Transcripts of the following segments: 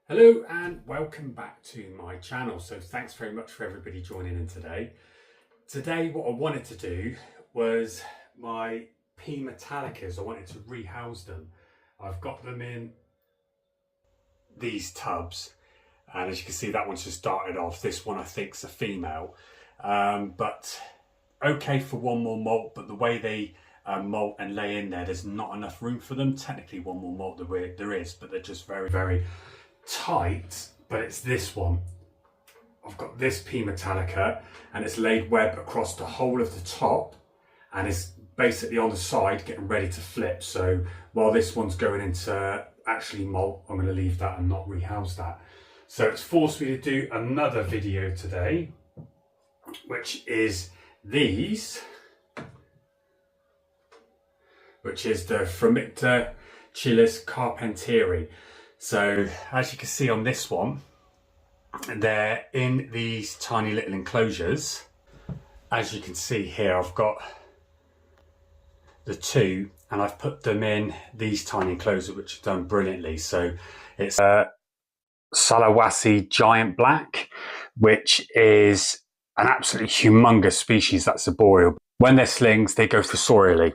Hello and welcome back to my channel. So thanks very much for everybody joining in today. Today what I wanted to do was my P Metallicas. I wanted to rehouse them. I've got them in these tubs, and as you can see that one's just started off. This one I think is a female, but okay for one more molt, but the way they molt and lay in there's not enough room for them. Technically one more molt there is, but they're just very tight. But it's this one. I've got this P Metallica and it's laid web across the whole of the top and it's basically on the side getting ready to flip. So while this one's going into actually molt, I'm going to leave that and not rehouse that. So it's forced me to do another video today, which is these, which is the Phormingochilus Carpenteri. So as you can see on this one, they're in these tiny little enclosures. As you can see here, I've got the two and I've put them in these tiny enclosures, which are done brilliantly. So it's a Sulawesi giant black, which is an absolutely humongous species. That's a boreal. When they're slings, they go fossorially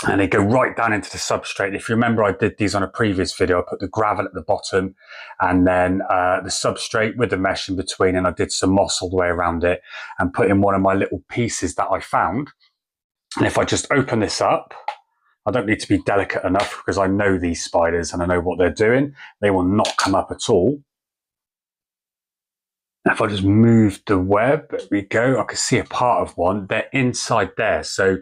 and they go right down into the substrate. If you remember, I did these on a previous video. I put the gravel at the bottom and then the substrate with the mesh in between, and I did some moss all the way around it and put in one of my little pieces that I found. And if I just open this up, I don't need to be delicate enough because I know these spiders and I know what they're doing. They will not come up at all. If I just move the web, there we go, I can see a part of one. They're inside there, so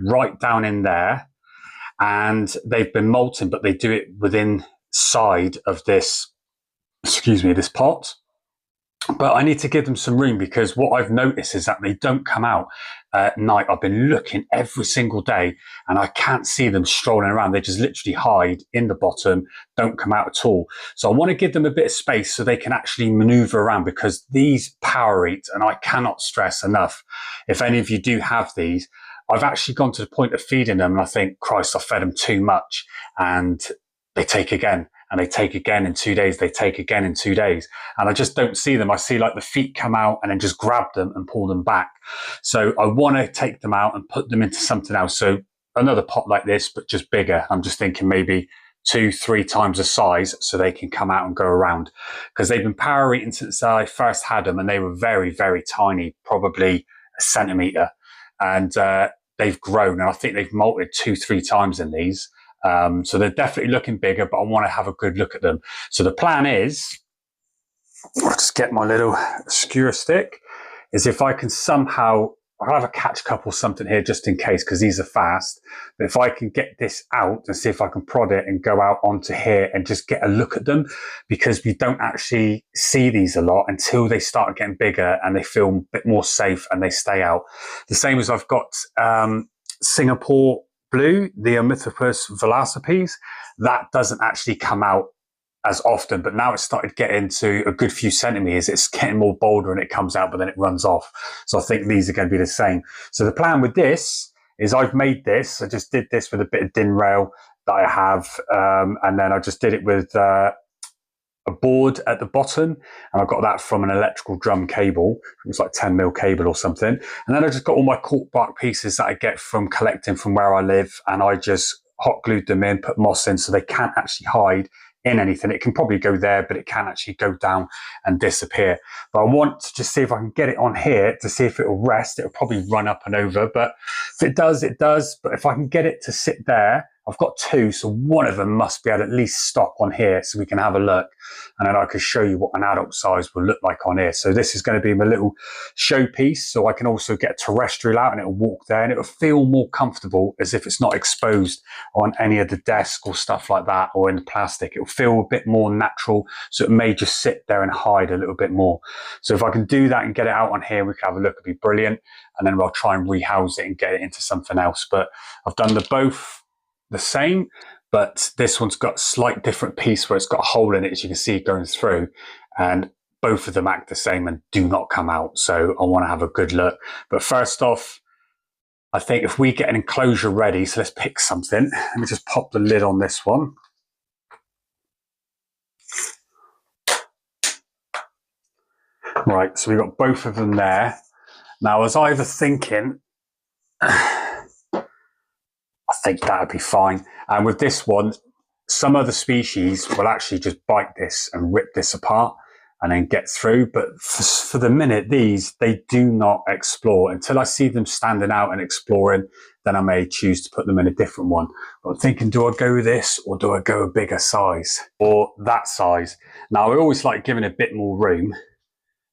right down in there, and they've been molten, but they do it within side of this, this pot. But I need to give them some room because what I've noticed is that they don't come out at night. I've been looking every single day and I can't see them strolling around. They just literally hide in the bottom, don't come out at all. So I want to give them a bit of space so they can actually maneuver around, because these power eat, and I cannot stress enough, if any of you do have these, I've actually gone to the point of feeding them and I think, Christ, I fed them too much, and they take again. And they take again in 2 days, they take again in 2 days. And I just don't see them. I see like the feet come out and then just grab them and pull them back. So I want to take them out and put them into something else. So another pot like this, but just bigger. I'm just thinking maybe 2-3 times the size so they can come out and go around. Because they've been power eating since I first had them, and they were very tiny, probably a centimetre. And they've grown, and I think they've molted 2-3 times in these. So they're definitely looking bigger, but I want to have a good look at them. So the plan is, I'll just get my little skewer stick, is if I can somehow, I'll have a catch couple something here just in case, because these are fast. But if I can get this out and see if I can prod it and go out onto here and just get a look at them, because we don't actually see these a lot until they start getting bigger and they feel a bit more safe and they stay out. The same as I've got Singapore blue, the Ornithopus velocipes, that doesn't actually come out as often, but now it's started getting to a good few centimeters. It's getting more bolder and it comes out, but then it runs off. So I think these are going to be the same. So the plan with this is I've made this. I just did this with a bit of din rail that I have, and then I just did it with a board at the bottom, and I got that from an electrical drum cable. It was like 10mm cable or something. And then I just got all my cork bark pieces that I get from collecting from where I live, and I just hot glued them in, put moss in, so they can't actually hide in anything. It can probably go there, but it can actually go down and disappear. But I want to just see if I can get it on here to see if it will rest. It'll probably run up and over, but if it does, it does. But if I can get it to sit there, I've got two, so one of them must be able to at least stop on here so we can have a look, and then I can show you what an adult size will look like on here. So this is going to be my little showpiece, so I can also get a terrestrial out and it'll walk there and it'll feel more comfortable, as if it's not exposed on any of the desk or stuff like that, or in the plastic. It'll feel a bit more natural, so it may just sit there and hide a little bit more. So if I can do that and get it out on here, we can have a look, it'd be brilliant. And then I'll try and rehouse it and get it into something else. But I've done both the same, but this one's got a slight different piece where it's got a hole in it, as you can see, going through, and both of them act the same and do not come out. So I want to have a good look. But first off, I think if we get an enclosure ready, so let's pick something. Let me just pop the lid on this one. Right, so we've got both of them there. Now, I was either thinking, I think that would be fine. And with this one, some other species will actually just bite this and rip this apart and then get through. But for the minute, these, they do not explore. Until I see them standing out and exploring, then I may choose to put them in a different one. But I'm thinking, do I go with this or do I go a bigger size or that size? Now, I always like giving a bit more room,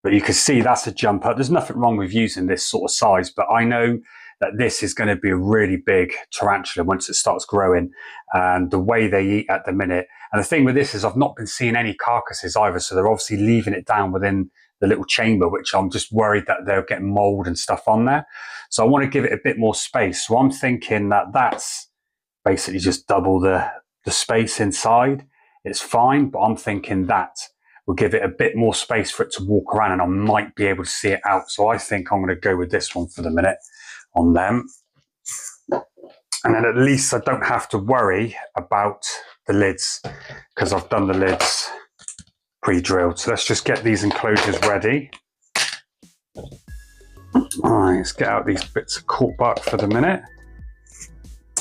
but you can see that's a jump up. There's nothing wrong with using this sort of size, but I know that this is going to be a really big tarantula once it starts growing, and the way they eat at the minute. And the thing with this is I've not been seeing any carcasses either, so they're obviously leaving it down within the little chamber, which I'm just worried that they'll get mold and stuff on there. So I want to give it a bit more space. So I'm thinking that that's basically just double the space inside. It's fine, but I'm thinking that will give it a bit more space for it to walk around and I might be able to see it out. So I think I'm going to go with this one for the minute on them. And then at least I don't have to worry about the lids because I've done the lids pre-drilled. So let's just get these enclosures ready. All right, let's get out these bits of cork bark for the minute.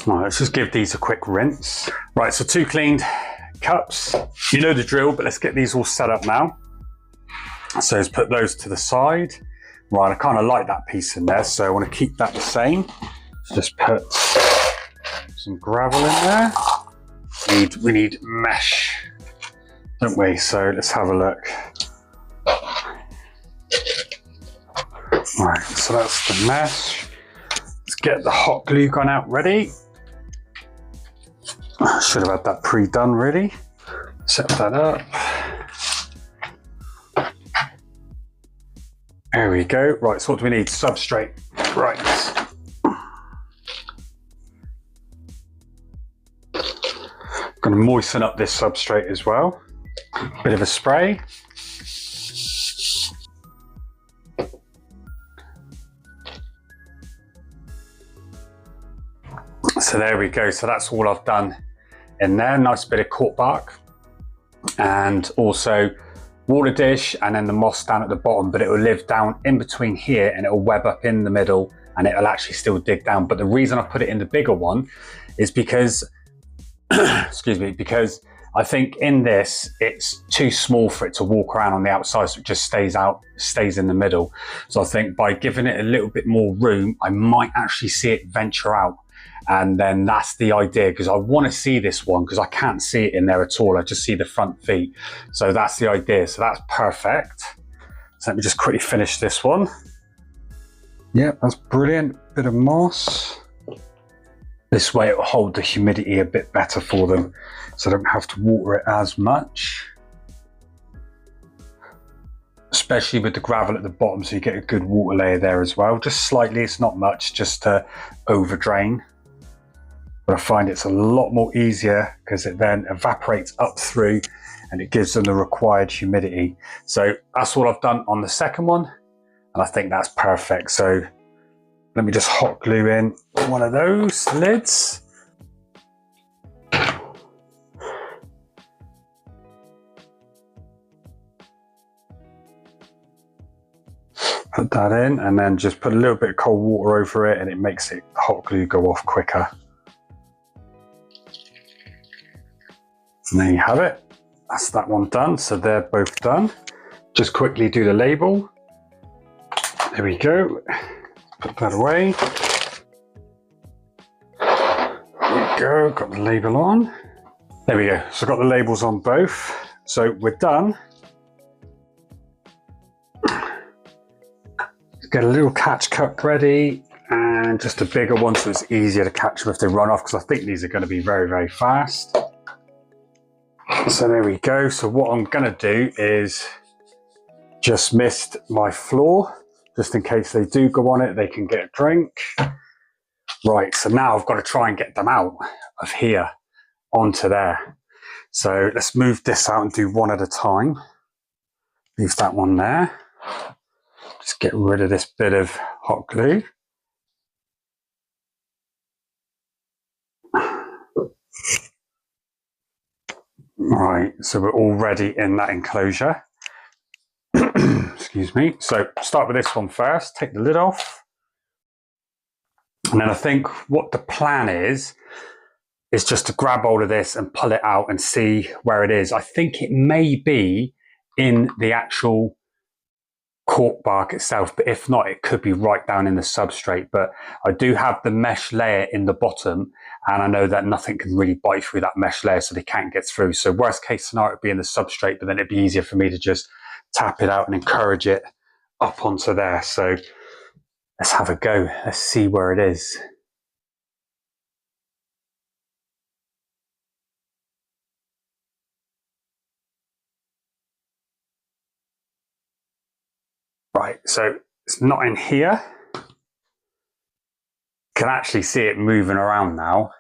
All right, let's just give these a quick rinse. Right, so 2 cleaned cups. You know the drill, but let's get these all set up now. So let's put those to the side. Right, I kind of like that piece in there, so I want to keep that the same. So just put some gravel in there. We need mesh, don't we? So let's have a look. Right, so that's the mesh. Let's get the hot glue gun out ready. I should have had that pre-done really. Set that up. There we go. Right, so what do we need? Substrate. Right. Going to moisten up this substrate as well. Bit of a spray. So there we go. So that's all I've done in there. Nice bit of cork bark and also water dish and then the moss down at the bottom, but it will live down in between here and it will web up in the middle and it'll actually still dig down. But the reason I put it in the bigger one is because, excuse me, because I think in this, it's too small for it to walk around on the outside, so it just stays in the middle. So I think by giving it a little bit more room, I might actually see it venture out. And then that's the idea, because I want to see this one because I can't see it in there at all. I just see the front feet. So that's the idea. So that's perfect. So let me just quickly finish this one. Yep, that's brilliant. Bit of moss. This way it will hold the humidity a bit better for them, so I don't have to water it as much. Especially with the gravel at the bottom, so you get a good water layer there as well. Just slightly, it's not much, just to over drain. But I find it's a lot more easier because it then evaporates up through and it gives them the required humidity. So that's what I've done on the second one, and I think that's perfect. So let me just hot glue in one of those lids. Put that in and then just put a little bit of cold water over it and it makes it hot glue go off quicker. And there you have it. That's that one done. So they're both done. Just quickly do the label. There we go. Put that away. There we go. Got the label on. There we go. So I've got the labels on both. So we're done. Get a little catch cup ready and just a bigger one so it's easier to catch them if they run off, because I think these are going to be very, very fast. So there we go. So what I'm going to do is just mist my floor just in case they do go on it, they can get a drink. Right, so now I've got to try and get them out of here onto there. So let's move this out and do one at a time. Leave that one there. Just get rid of this bit of hot glue. Right, so we're already in that enclosure. Excuse me. So start with this one first, take the lid off. And then I think what the plan is just to grab hold of this and pull it out and see where it is. I think it may be in the actual cork bark itself, but if not, it could be right down in the substrate. But I do have the mesh layer in the bottom, and I know that nothing can really bite through that mesh layer, so they can't get through. So worst case scenario would be in the substrate, but then it'd be easier for me to just tap it out and encourage it up onto there. So let's have a go. Let's see where it is. Right, so it's not in here. Can actually see it moving around now.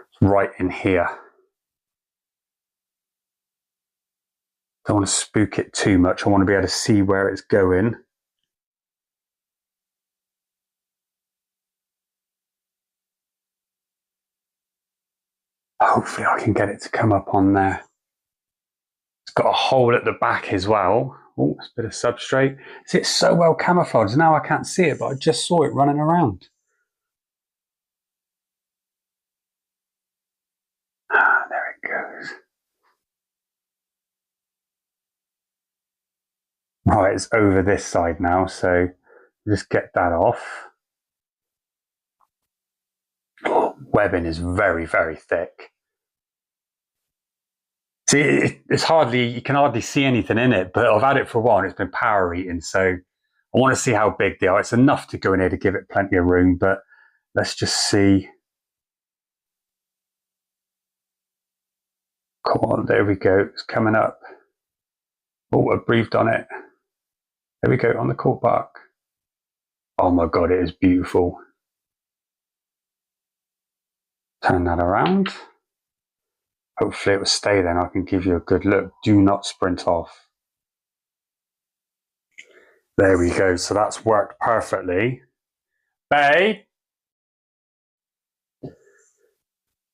It's right in here. Don't want to spook it too much. I want to be able to see where it's going. Hopefully I can get it to come up on there. It's got a hole at the back as well. Oh, it's a bit of substrate. It's so well camouflaged. Now I can't see it, but I just saw it running around. Ah, there it goes. Right, it's over this side now, so just get that off. Oh, webbing is very, very thick. See, it's hardly, you can hardly see anything in it, but I've had it for a while and it's been power eating, so I want to see how big they are. It's enough to go in here to give it plenty of room, but let's just see. Come on, there we go. It's coming up. Oh, I breathed on it. There we go, on the cork bark. Oh my God, it is beautiful. Turn that around. Hopefully it will stay then. I can give you a good look. Do not sprint off. There we go. So that's worked perfectly. Babe.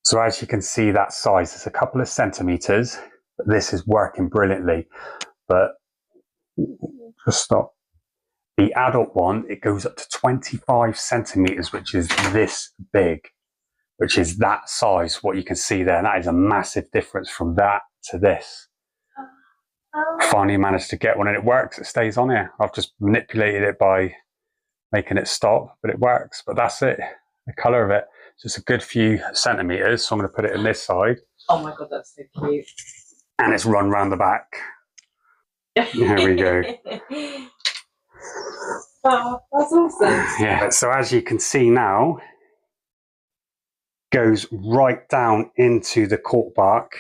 So as you can see, that size is a couple of centimeters. But this is working brilliantly. But just stop. The adult one, it goes up to 25 centimeters, which is this big, which is that size, what you can see there. And that is a massive difference from that to this. Finally managed to get one and it works. It stays on here. I've just manipulated it by making it stop, but it works. But that's it, the color of it. So it's a good few centimeters. So I'm going to put it in this side. Oh my God, that's so cute. And it's run round the back. There we go. Oh, that's awesome. Yeah, so as you can see now, goes right down into the cork bark.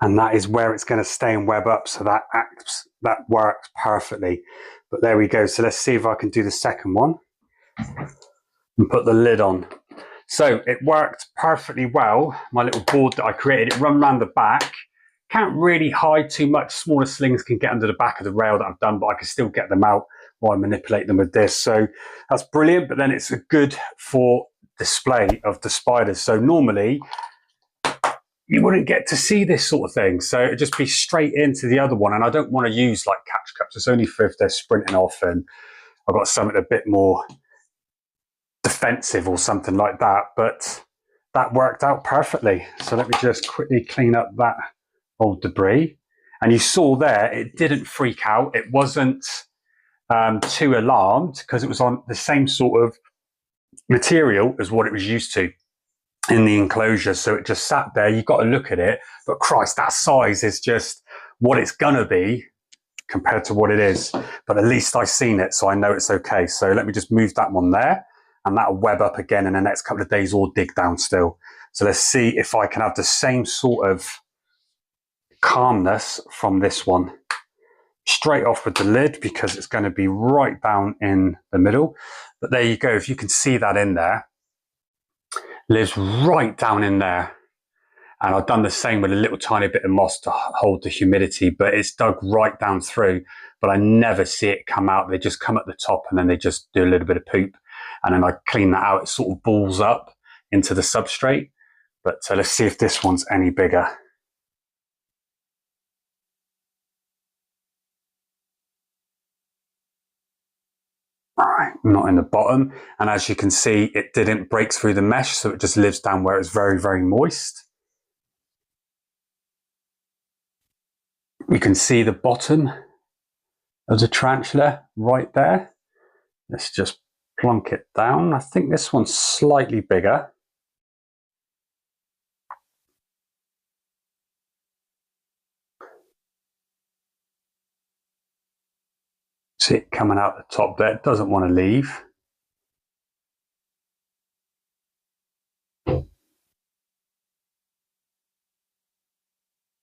And that is where it's going to stay and web up. So that works perfectly. But there we go. So let's see if I can do the second one and put the lid on. So it worked perfectly well. My little board that I created, it run around the back. Can't really hide too much. Smaller slings can get under the back of the rail that I've done, but I can still get them out while I manipulate them with this. So that's brilliant, but then it's good for display of the spiders. So normally you wouldn't get to see this sort of thing. So it'd just be straight into the other one. And I don't want to use like catch cups. It's only for if they're sprinting off and I've got something a bit more defensive or something like that. But that worked out perfectly. So let me just quickly clean up that old debris. And you saw there, it didn't freak out. It wasn't too alarmed because it was on the same sort of material as what it was used to in the enclosure. So it just sat there. You've got to look at it. But Christ, that size is just what it's going to be compared to what it is. But at least I've seen it, so I know it's okay. So let me just move that one there. And that'll web up again in the next couple of days or dig down still. So let's see if I can have the same sort of calmness from this one. Straight off with the lid because it's going to be right down in the middle. But there you go. If you can see that in there, lives right down in there. And I've done the same with a little tiny bit of moss to hold the humidity, but it's dug right down through. But I never see it come out. They just come at the top and then they just do a little bit of poop. And then I clean that out. It sort of balls up into the substrate. But let's see if this one's any bigger. All right, not in the bottom. And as you can see, it didn't break through the mesh, so it just lives down where it's very, very moist. You can see the bottom of the tarantula right there. Let's just plonk it down. I think this one's slightly bigger. See it coming out the top there. It doesn't want to leave. Look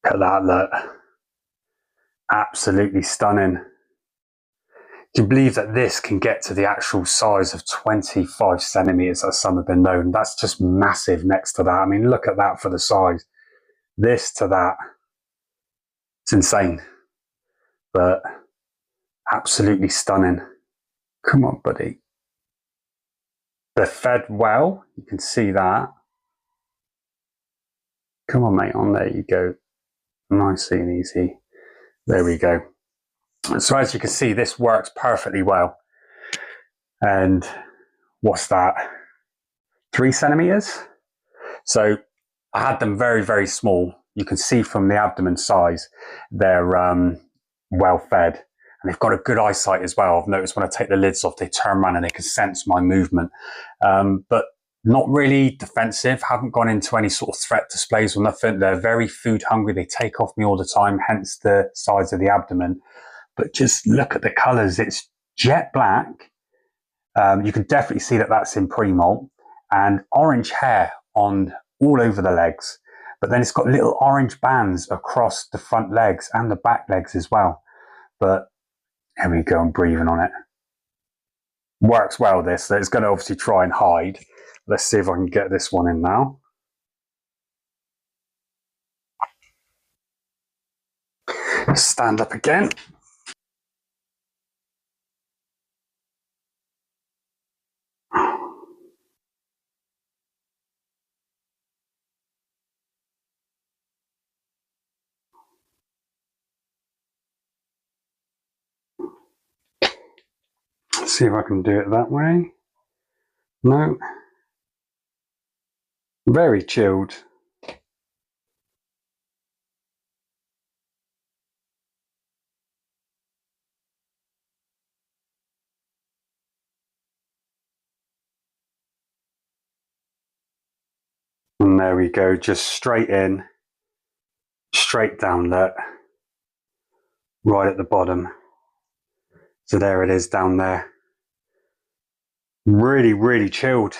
at that, look. Absolutely stunning. Do you believe that this can get to the actual size of 25 centimeters, as some have been known? That's just massive next to that. I mean, look at that for the size. This to that. It's insane. But absolutely stunning. Come on, buddy. They're fed well. You can see that. Come on, mate. On there you go. Nicely and easy. There we go. So as you can see, this works perfectly well. And what's that? 3 centimeters? So I had them very, very small. You can see from the abdomen size, they're well fed. And they've got a good eyesight as well. I've noticed when I take the lids off, they turn around and they can sense my movement. But not really defensive, haven't gone into any sort of threat displays or nothing. They're very food hungry. They take off me all the time, hence the size of the abdomen. But just look at the colors. It's jet black. You can definitely see that that's in pre-molt, and orange hair on all over the legs. But then it's got little orange bands across the front legs and the back legs as well. But here we go, I'm breathing on it. Works well, this. So it's going to obviously try and hide. Let's see if I can get this one in now. Stand up again. See if I can do it that way. No. Very chilled. And there we go, just straight in, straight down that, right at the bottom. So there it is down there. Really, really chilled.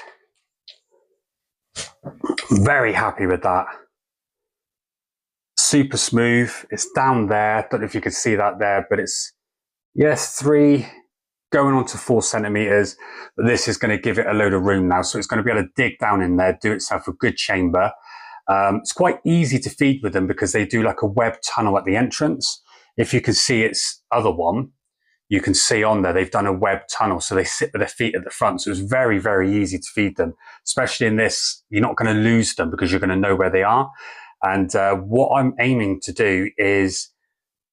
Very happy with that. Super smooth. It's down there. Don't know if you can see that there, but it's, yes, 3 going on to 4 centimeters. But this is going to give it a load of room now. So it's going to be able to dig down in there, do itself a good chamber. It's quite easy to feed with them because they do like a web tunnel at the entrance. If you can see its other one, you can see on there, they've done a web tunnel. So they sit with their feet at the front. So it's very, very easy to feed them, especially in this. You're not going to lose them because you're going to know where they are. And what I'm aiming to do is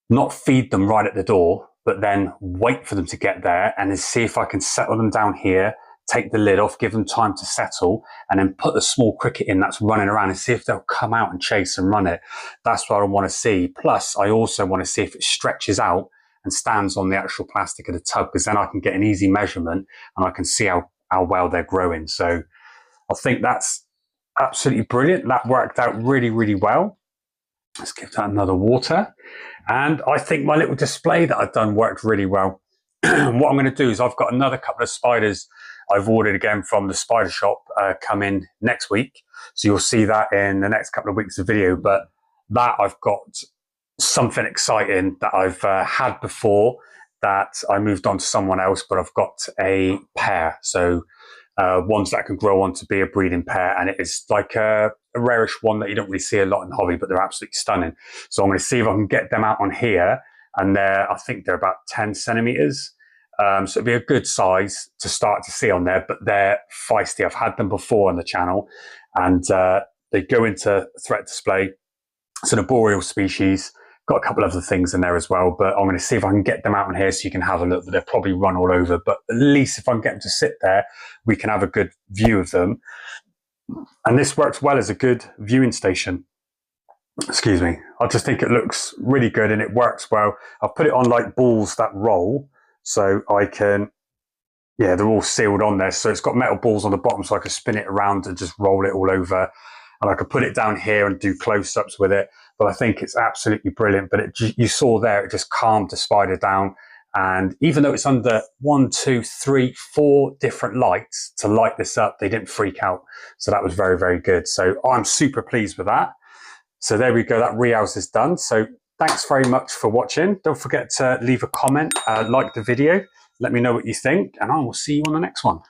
not feed them right at the door, but then wait for them to get there and then see if I can settle them down here, take the lid off, give them time to settle, and then put the small cricket in that's running around and see if they'll come out and chase and run it. That's what I want to see. Plus, I also want to see if it stretches out and stands on the actual plastic of the tub, because then I can get an easy measurement and I can see how well they're growing. So I think that's absolutely brilliant. That worked out really, really well. Let's give that another water. And I think my little display that I've done worked really well. What I'm going to do is I've got another couple of spiders I've ordered again from the spider shop come in next week. So you'll see that in the next couple of weeks of video. But that I've got something exciting that I've had before that I moved on to someone else, but I've got a pair. So ones that can grow on to be a breeding pair. And it is like a rarish one that you don't really see a lot in the hobby, but they're absolutely stunning. So I'm going to see if I can get them out on here. And I think they're about 10 centimeters. So it'd be a good size to start to see on there, but they're feisty. I've had them before on the channel, and They go into threat display. It's an arboreal species. Got a couple other things in there as well, but I'm going to see if I can get them out in here so you can have a look. But they'll probably run all over. But at least if I can get them to sit there, we can have a good view of them. And this works well as a good viewing station. Excuse me. I just think it looks really good and it works well. I've put it on like balls that roll, so I can, yeah, they're all sealed on there. So it's got metal balls on the bottom, so I can spin it around and just roll it all over. And I could put it down here and do close-ups with it. But I think it's absolutely brilliant. But you saw there, it just calmed the spider down. And even though it's under 1, 2, 3, 4 different lights to light this up, they didn't freak out. So that was very, very good. So I'm super pleased with that. So there we go. That rehouse is done. So thanks very much for watching. Don't forget to leave a comment, like the video. Let me know what you think, and I will see you on the next one.